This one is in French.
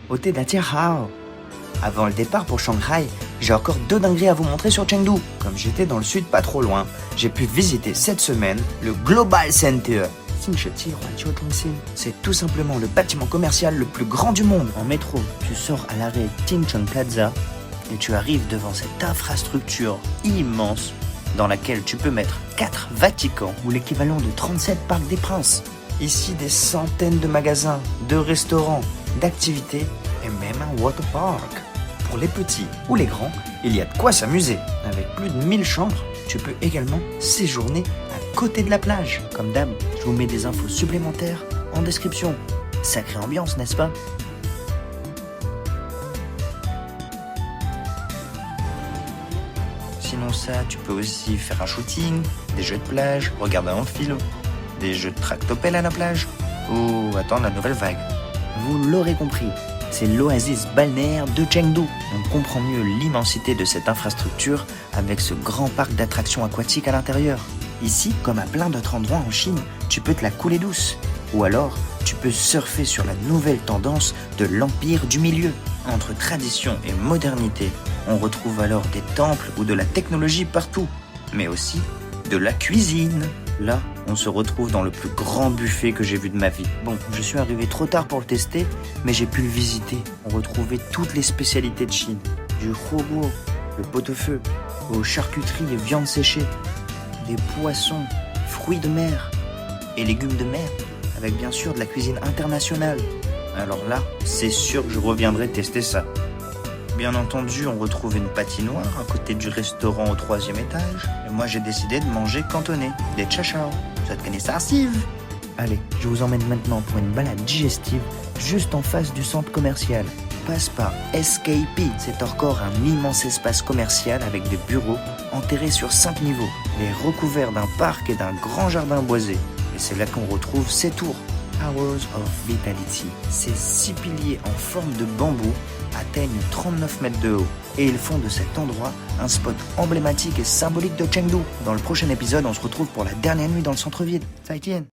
au thé Hao. Avant le départ pour Shanghai, j'ai encore 2 dingueries à vous montrer sur Chengdu. Comme j'étais dans le sud pas trop loin, j'ai pu visiter cette semaine le Global Center. C'est tout simplement le bâtiment commercial le plus grand du monde. En métro, tu sors à l'arrêt Tingcheng Plaza et tu arrives devant cette infrastructure immense dans laquelle tu peux mettre 4 Vaticans ou l'équivalent de 37 parcs des Princes. Ici, des centaines de magasins, de restaurants, d'activités et même un water park. Pour les petits ou les grands, il y a de quoi s'amuser. Avec plus de 1000 chambres, tu peux également séjourner à côté de la plage. Comme d'hab, je vous mets des infos supplémentaires en description. Sacrée ambiance, n'est-ce pas ? Sinon ça, tu peux aussi faire un shooting, des jeux de plage, regarder un film, des jeux de tractopelle à la plage, ou attendre la nouvelle vague. Vous l'aurez compris, c'est l'oasis balnéaire de Chengdu. On comprend mieux l'immensité de cette infrastructure avec ce grand parc d'attractions aquatiques à l'intérieur. Ici, comme à plein d'autres endroits en Chine, tu peux te la couler douce. Ou alors, tu peux surfer sur la nouvelle tendance de l'Empire du Milieu. Entre tradition et modernité, on retrouve alors des temples ou de la technologie partout, mais aussi de la cuisine. Là, on se retrouve dans le plus grand buffet que j'ai vu de ma vie. Bon, je suis arrivé trop tard pour le tester, mais j'ai pu le visiter. On retrouvait toutes les spécialités de Chine. Du huoguo, le pot-au-feu, aux charcuteries et viandes séchées, des poissons, fruits de mer et légumes de mer, avec bien sûr de la cuisine internationale. Alors là, c'est sûr que je reviendrai tester ça. Bien entendu, on retrouve une patinoire à côté du restaurant au 3e étage. Et moi, j'ai décidé de manger cantonné, des chachao. Ça te connaît ça, Steve ? Allez, je vous emmène maintenant pour une balade digestive juste en face du centre commercial. Passe par SKP. C'est encore un immense espace commercial avec des bureaux enterrés sur 5 niveaux. Il est recouvert d'un parc et d'un grand jardin boisé. Et c'est là qu'on retrouve ces tours. Towers of Vitality. Ces 6 piliers en forme de bambou atteignent 39 mètres de haut. Et ils font de cet endroit un spot emblématique et symbolique de Chengdu. Dans le prochain épisode, on se retrouve pour la dernière nuit dans le centre-ville. Ça y tient.